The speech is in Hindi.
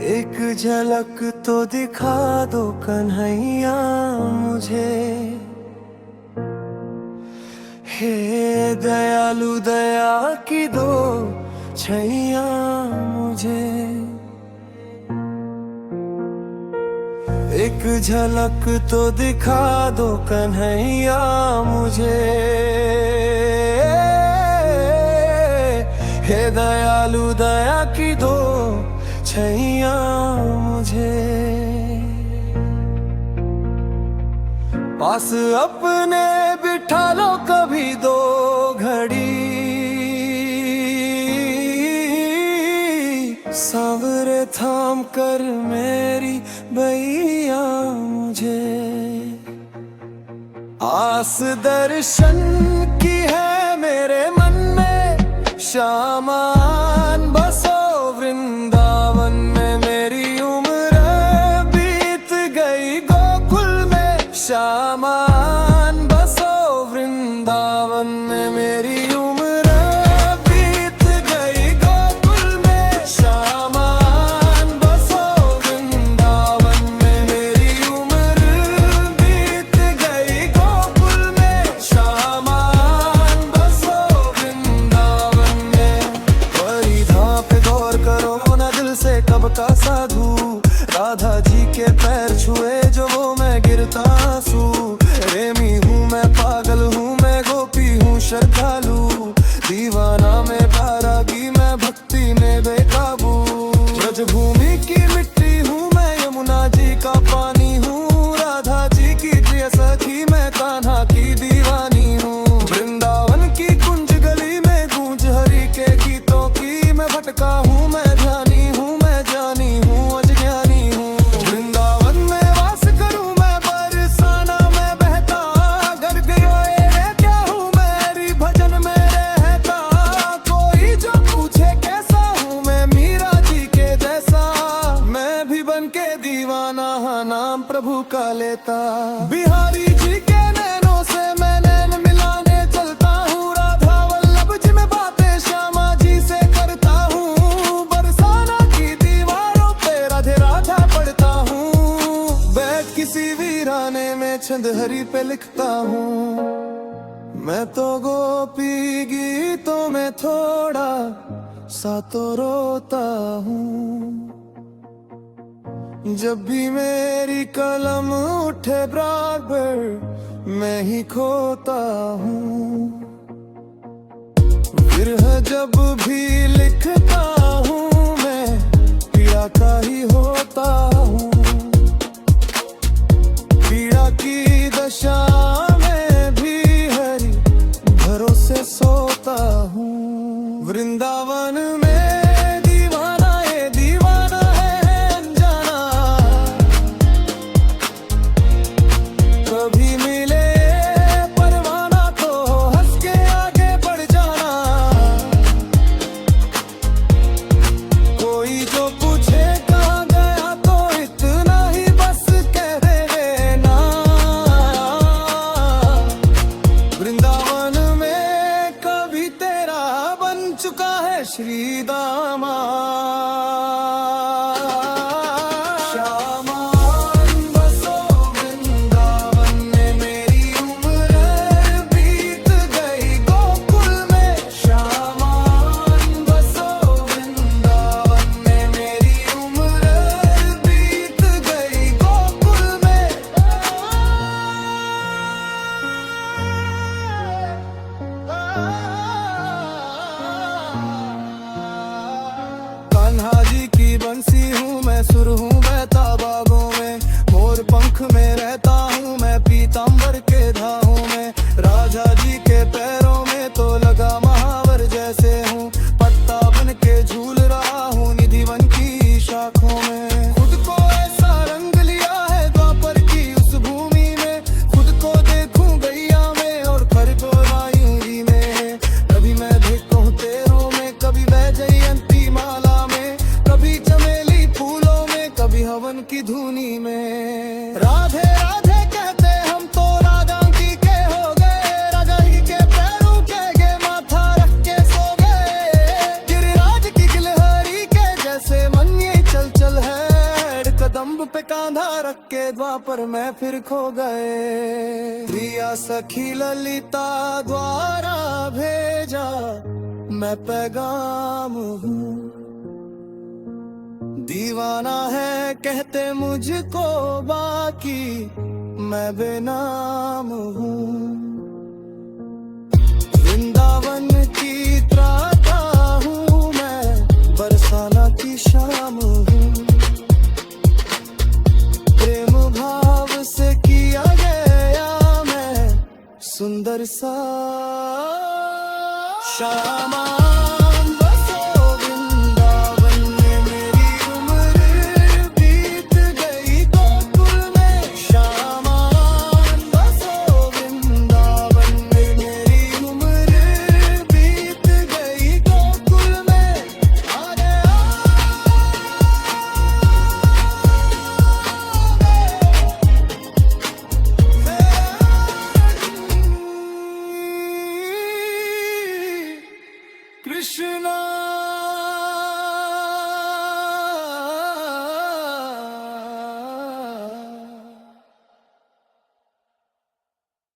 एक झलक तो दिखा दो कन्हैया मुझे, हे दयालु दया की दो छैया मुझे। एक झलक तो दिखा दो कन्हैया मुझे, हे दयालु दया की दो छैया मुझे। पास अपने बिठा लो कभी दो घड़ी, सांवरे थाम कर मेरी बैया मुझे। आस दर्शन की है मेरे मन में, शामान बसो वृंदावन में। मेरी उम्र बीत गई गोकुल में, शामान बसो वृंदावन में। मेरी उम्र बीत गई गोकुल में, शामान बसो वृंदावन में। मेरी उम्र बीत गई गोकुल में, शामान बसो वृंदावन में। परिधा पे गौर करो ना दिल से कब का साधु, राधा जी के पैर छुए जो वो मैं गिरता आंसू। प्रेमी हूँ मैं, पागल हूँ मैं, गोपी हूँ श्रद्धालु, दीवाना में बैरागी मैं, भक्ति में बेकाबू। ब्रजभूमि की मिट्टी हूँ मैं, यमुना जी का पानी हूँ, राधा जी की प्रिय सखी मैं, कान्हा की दीवानी हूँ। वृंदावन की कुंज गली में गूंज हरि के गीतों की, मैं भटका हूँ मैं, ध्यानी हूँ मैं, जानी हूँ अज्ञानी हूँ। वृंदावन में वास करूँ मैं, बरसाना मैं बहता, घर गयो ये क्या हूँ मेरी भजन में रहता। कोई जो पूछे कैसा हूँ मैं, मीरा जी के जैसा, मैं भी बन के दीवाना हाँ नाम प्रभु का लेता। बिहारी जी के नैनों से मैं नैन मिलाने चलता हूँ, राधा वल्लभ जी में बातें श्यामा जी से करता हूँ। बरसाना की दीवारों पे राधे राधा पढ़ता हूँ, बैठ किसी वीराने में छंद हरि पे लिखता हूँ। मैं तो गोपी गीतों में थोड़ा सा तो रोता हूँ, जब भी मेरी कलम उठे बराबर मैं ही खोता हूँ। विरह जब भी लिखता हूँ मैं, पीड़ा का ही होता हूँ। पीड़ा की दशा में भी हरि भरोसे सोता हूँ। वृंदावन में दीवाना ये दीवाना है अनजाना, कभी मिले परवाना तो हंस के आगे बढ़ जाना। कोई जो पूछे कहाँ गया तो इतना ही बस कह देना। वृंदावन में कभी तेरा बन चुका है श्री दामा। शामान बसो वृंदावन में, मेरी उम्र बीत गई गोकुल में, शामान बसो वृंदावन में। मेरी उम्र बीत गई गोकुल में। कान्हा जी की बंसी हूँ मैं, सुर हूँ बहता बागों में, मोर पंख में रहता हूँ मैं, पीतांबर के धाहों में। राजा जी के पैरों में तो लगा महावर जैसे हूँ, पत्ता बन के झूल रहा हूँ निधिवन की शाखों में। खुद को ऐसा रंग लिया है द्वापर की उस भूमि में, खुद को देखूं गैया में और खरगो वायुरी में। कभी मैं देखूं तेरों में, कभी वह जयंती माला में, कभी चमेली फूलों में, कभी द्वापर में फिर खो गए। प्रिया सखी ललिता द्वारा भेजा मैं पैगाम हूँ, दीवाना है कहते मुझको बाकी मैं बेनाम हूँ। वृंदावन की त्राता हूँ मैं, बरसाना की शाम हूँ, प्रेम भाव से किया गया मैं सुंदर सा श्यामा। कृष्णा